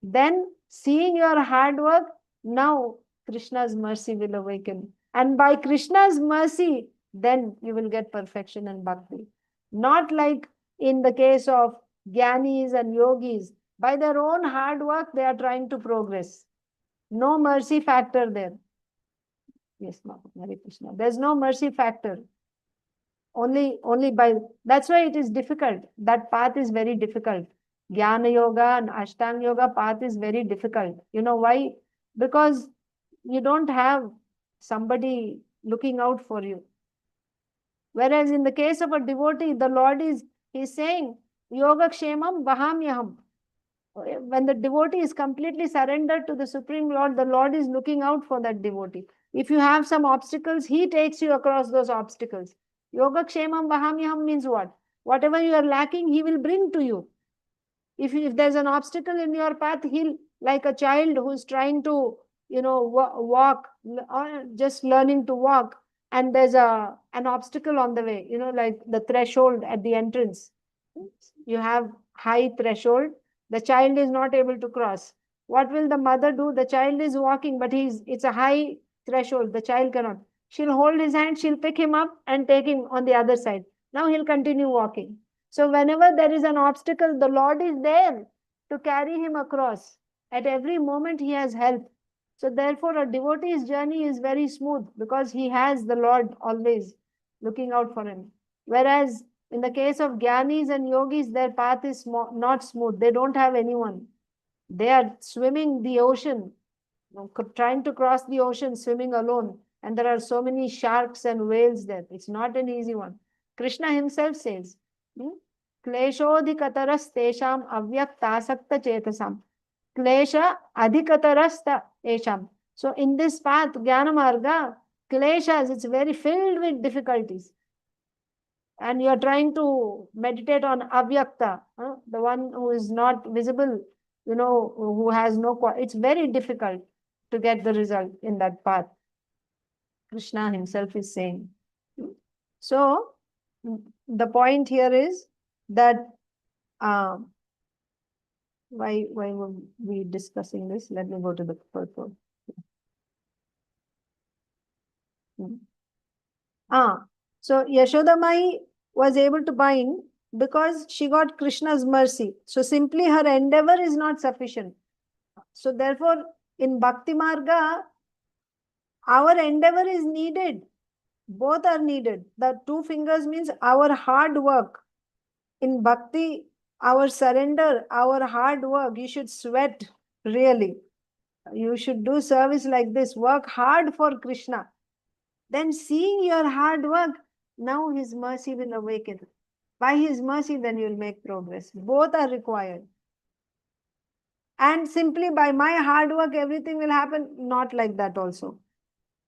Then, seeing your hard work, now Krishna's mercy will awaken. And by Krishna's mercy, then you will get perfection and bhakti. Not like in the case of jnanis and yogis. By their own hard work, they are trying to progress. No mercy factor there. Yes, Hare Krishna. There's no mercy factor. Only by, that's why it is difficult. That path is very difficult. Jnana Yoga and Ashtanga Yoga path is very difficult. You know why? Because you don't have somebody looking out for you. Whereas in the case of a devotee, the Lord He's saying, Yoga Kshemam Vahamyaham. When the devotee is completely surrendered to the Supreme Lord, the Lord is looking out for that devotee. If you have some obstacles, He takes you across those obstacles. Yoga Kshemam Vahamyaham means what? Whatever you are lacking, He will bring to you. If there's an obstacle in your path, He'll, like a child who's trying to, walk, or just learning to walk, and there's an obstacle on the way, like the threshold at the entrance. You have high threshold. The child is not able to cross. What will the mother do? The child is walking, but it's a high threshold. The child cannot. She'll hold his hand, she'll pick him up and take him on the other side. Now he'll continue walking. So whenever there is an obstacle, the Lord is there to carry him across. At every moment he has help. So therefore a devotee's journey is very smooth because he has the Lord always looking out for him. Whereas in the case of jnanis and yogis, their path is not smooth. They don't have anyone. They are swimming the ocean, trying to cross the ocean, swimming alone. And there are so many sharks and whales there. It's not an easy one. Krishna himself says, Kleshodhikataras tesham avyaktasakta chetasam. Klesha adhikatarasta esham. So in this path, Jnana Marga, kleshas, it's very filled with difficulties. And you are trying to meditate on avyakta, the one who is not visible, who has no, it's very difficult to get the result in that path. Krishna himself is saying. So, the point here is that, why were we discussing this? Let me go to the purport. So Yaśodamayi was able to bind because she got Krishna's mercy. So simply her endeavor is not sufficient. So therefore, in Bhakti Marga, our endeavor is needed. Both are needed. The two fingers means our hard work. In Bhakti, our surrender, our hard work, you should sweat really. You should do service like this. Work hard for Krishna. Then seeing your hard work, now His mercy will awaken. By His mercy, then you will make progress. Both are required. And simply by my hard work, everything will happen. Not like that also.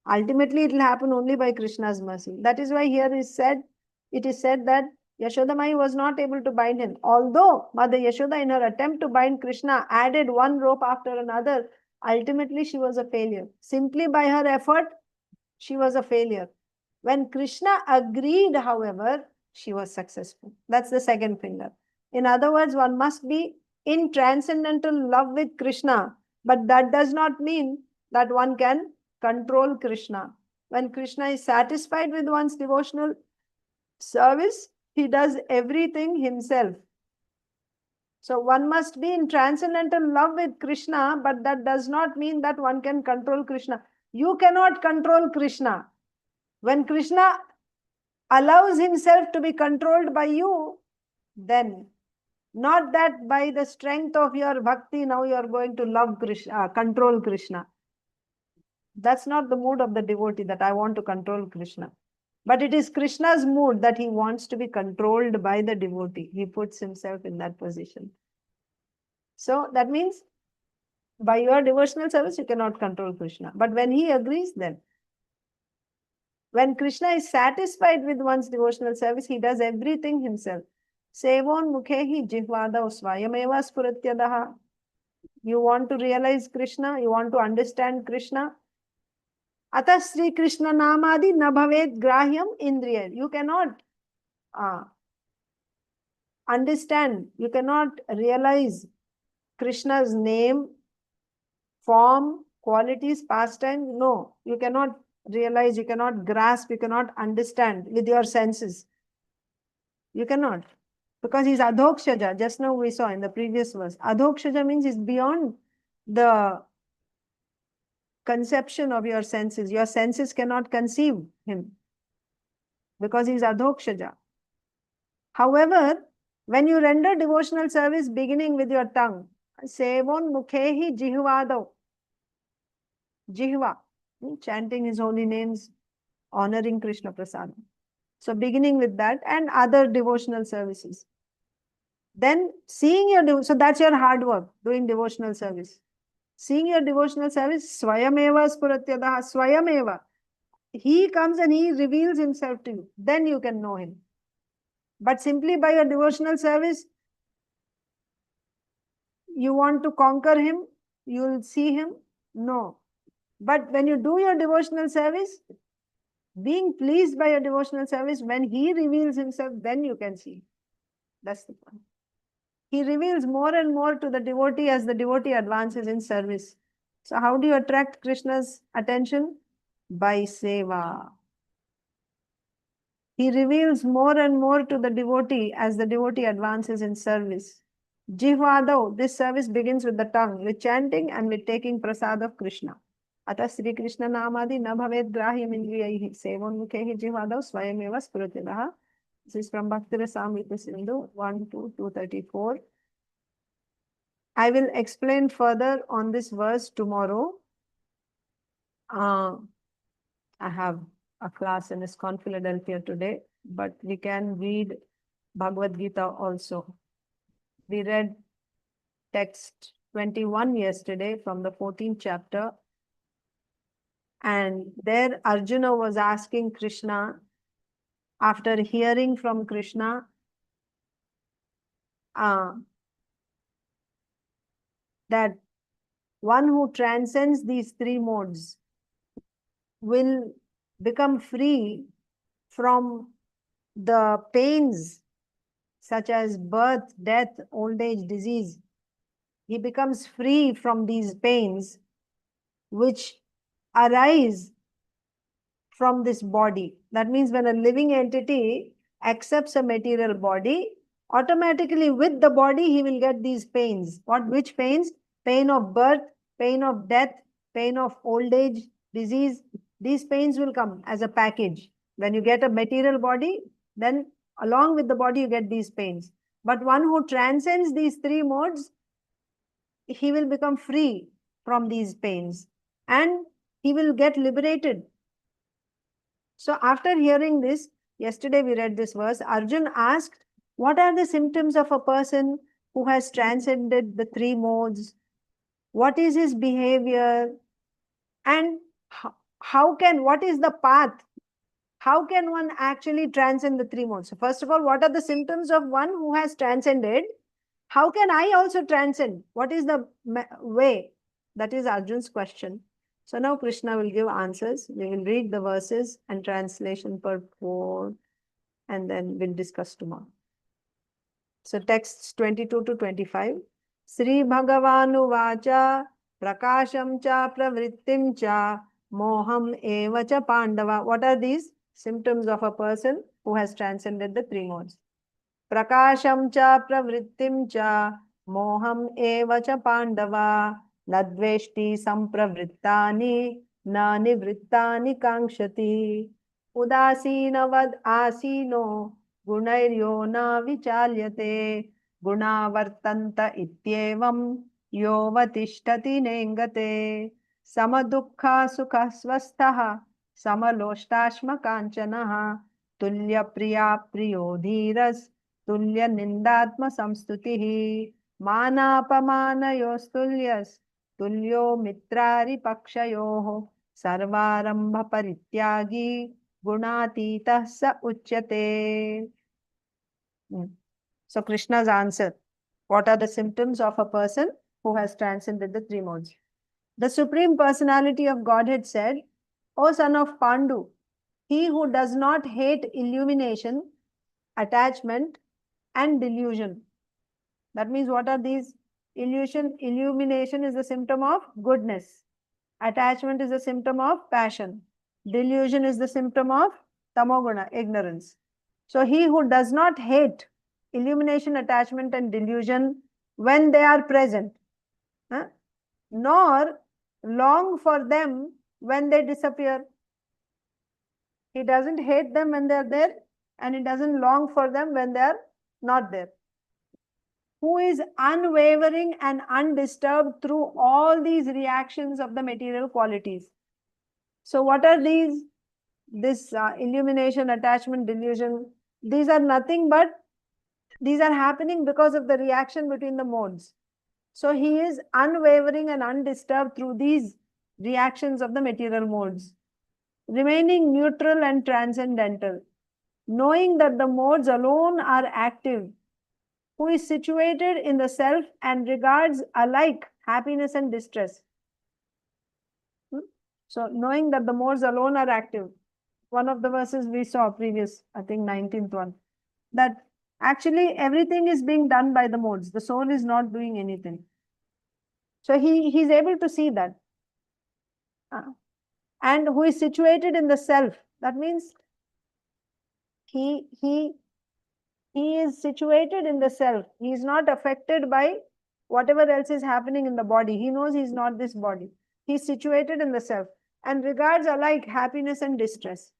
Ultimately, it will happen only by Krishna's mercy. That is why here it is said that Yaśodamayi was not able to bind him. Although Mother Yaśodā, in her attempt to bind Krishna, added one rope after another, ultimately she was a failure. Simply by her effort, she was a failure. When Krishna agreed, however, she was successful. That's the second finger. In other words, one must be in transcendental love with Krishna, but that does not mean that one can control Krishna. When Krishna is satisfied with one's devotional service, he does everything himself. So one must be in transcendental love with Krishna, but that does not mean that one can control Krishna. You cannot control Krishna. When Krishna allows himself to be controlled by you, then not that by the strength of your bhakti now you are going to love Krishna, control Krishna. That's not the mood of the devotee, that I want to control Krishna. But it is Krishna's mood that he wants to be controlled by the devotee. He puts himself in that position. So that means by your devotional service, you cannot control Krishna. But when he agrees, then when Krishna is satisfied with one's devotional service, he does everything himself. Sevon mukhehi jihvadau svayameva spuratyadah. You want to realize Krishna, you want to understand Krishna. Atah Sri Krishna namadi na bhavet grahyam indriya. You cannot understand, you cannot realize Krishna's name, form, qualities, pastime. No, you cannot realize, you cannot grasp, you cannot understand with your senses. You cannot. Because he's adhokshaja. Just now we saw in the previous verse. Adhokshaja means he's beyond the conception of your senses. Your senses cannot conceive him. Because he's adhokshaja. However, when you render devotional service beginning with your tongue, sevon mukhehi jihvadau. Jihva, chanting his holy names, honoring Krishna Prasad. So beginning with that and other devotional services. Then seeing your, so that's your hard work, doing devotional service. Seeing your devotional service, swayameva spuratyadaha, swayameva. He comes and he reveals himself to you. Then you can know him. But simply by your devotional service, you want to conquer him, you will see him? No. But when you do your devotional service, being pleased by your devotional service, when he reveals himself, then you can see. That's the point. He reveals more and more to the devotee as the devotee advances in service. So how do you attract Krishna's attention? By seva. He reveals more and more to the devotee as the devotee advances in service. Jihvadau, this service begins with the tongue, with chanting and with taking prasad of Krishna. Atah Sri Krishna namadi na bhavet grahyam indriyaihi sevon mukhehi jihvadau swayameva spuratidah. This is from Bhakti Rasamrita Sindhu 1-234. I will explain further on this verse tomorrow. I have a class in ISKCON Philadelphia today, but we can read Bhagavad Gita also. We read text 21 yesterday from the 14th chapter. And there Arjuna was asking Krishna, after hearing from Krishna, that one who transcends these three modes will become free from the pains such as birth, death, old age, disease. He becomes free from these pains which arise from this body. That means when a living entity accepts a material body, automatically with the body he will get these pains. Which pains? Pain of birth, pain of death, pain of old age, disease. These pains will come as a package. When you get a material body, then along with the body you get these pains. But one who transcends these three modes, he will become free from these pains and he will get liberated. So after hearing this, yesterday we read this verse, Arjun asked, what are the symptoms of a person who has transcended the three modes? What is his behavior? And what is the path? How can one actually transcend the three modes? So first of all, what are the symptoms of one who has transcended? How can I also transcend? What is the way? That is Arjun's question. So now Krishna will give answers. We will read the verses and translation purport, and then we'll discuss tomorrow. So texts 22 to 25. श्री-bhagavān uvāca prakāśaṁ ca pravṛttiṁ ca moham eva ca pāṇḍava. What are these symptoms of a person who has transcended the three modes? Prakāśaṁ ca pravṛttiṁ ca moham eva ca pāṇḍava na dveṣṭi sampravṛttāni na nivṛttāni kāṅkṣati udāsīna-vad āsīno guṇair na vicālyate गुणावर्तन्त इत्येवं यो वतिष्ठति नेङ्गते sama-duḥkha-sukhaḥ sva-sthaḥ samaloष्टाश्मकाञ्चनः तुल्यप्रिया प्रियो धीरस् तुल्यनिन्दात्मसंस्तुतिः मानापमानयोस्तुल्यस् तुल्यो मित्रारिपक्षयोः सर्वारम्भपरित्यागी गुणातीतः स उच्यते. So Krishna's answer. What are the symptoms of a person who has transcended the three modes? The Supreme Personality of Godhead said, O son of Pandu, he who does not hate illumination, attachment and delusion. That means what are these? Illumination is a symptom of goodness. Attachment is a symptom of passion. Delusion is the symptom of tamoguna, ignorance. So he who does not hate illumination, attachment and delusion when they are present, nor long for them when they disappear. He doesn't hate them when they are there and he doesn't long for them when they are not there. Who is unwavering and undisturbed through all these reactions of the material qualities. So what are these? This illumination, attachment, delusion, these are nothing but these are happening because of the reaction between the modes. So he is unwavering and undisturbed through these reactions of the material modes, remaining neutral and transcendental, knowing that the modes alone are active, who is situated in the self and regards alike happiness and distress. So knowing that the modes alone are active. One of the verses we saw previous, I think 19th one, that actually everything is being done by the modes. The soul is not doing anything. So he's able to see that. And who is situated in the self. That means he is situated in the self. He is not affected by whatever else is happening in the body. He knows he's not this body. He's situated in the self and regards alike happiness and distress.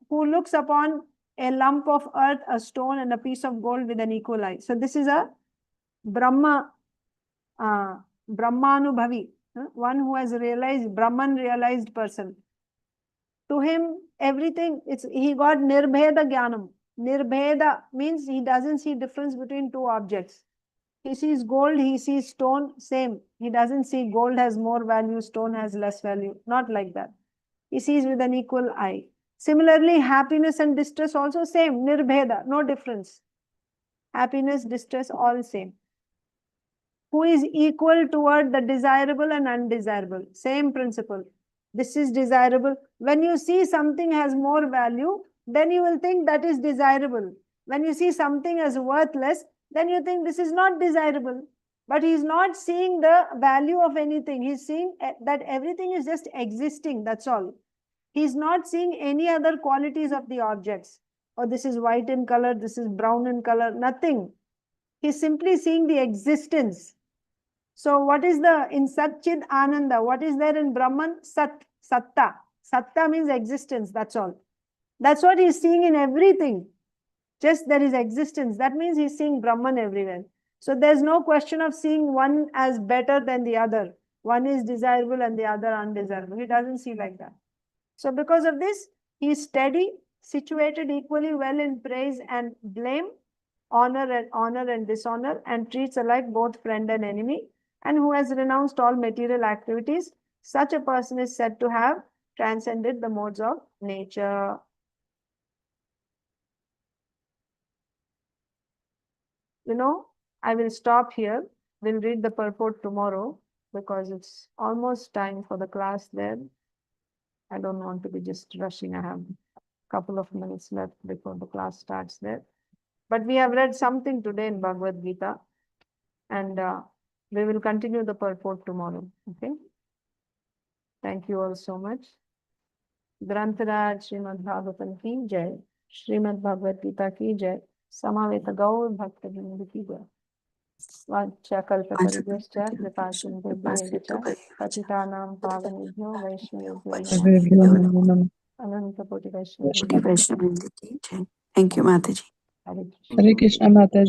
Who looks upon a lump of earth, a stone and a piece of gold with an equal eye. So this is a Brahmanubhavi, one who has realized, Brahman realized person. To him, everything, he got nirbheda jnanam. Nirbheda means he doesn't see difference between two objects. He sees gold, he sees stone, same. He doesn't see gold has more value, stone has less value. Not like that. He sees with an equal eye. Similarly, happiness and distress also same, nirbheda, no difference. Happiness, distress, all same. Who is equal toward the desirable and undesirable, same principle. This is desirable. When you see something has more value, then you will think that is desirable. When you see something as worthless, then you think this is not desirable. But he is not seeing the value of anything. He is seeing that everything is just existing, that's all. He is not seeing any other qualities of the objects. Oh, this is white in color, this is brown in color, nothing. He is simply seeing the existence. So what is in Sat Chid Ananda, what is there in Brahman? Sat, Satta. Satta means existence, that's all. That's what he is seeing in everything. Just there is existence. That means he is seeing Brahman everywhere. So there's no question of seeing one as better than the other. One is desirable and the other undesirable. He doesn't see like that. So because of this, he is steady, situated equally well in praise and blame, honor and dishonor, and treats alike both friend and enemy, and who has renounced all material activities. Such a person is said to have transcended the modes of nature. You know, I will stop here. We'll read the purport tomorrow because it's almost time for the class there. I don't want to be just rushing. I have a couple of minutes left before the class starts there. But we have read something today in Bhagavad Gita. And We will continue the purport tomorrow. Okay. Thank you all so much. Grantaraj Śrīmad-Bhagavatam ki jai. Śrīmad-Bhagavad-gītā ki jai. Samaveta Gaur Bhakta Vrinda ki jai. Vacha kalpatarubhyascha kripāsindhubhyo patitānām pāvanebhyo vaishnavebhyo Namo Namo. ananta koti vaishnavebhyo. Thank you, Mataji. Hare Krishna. Hare Krishna Mataji.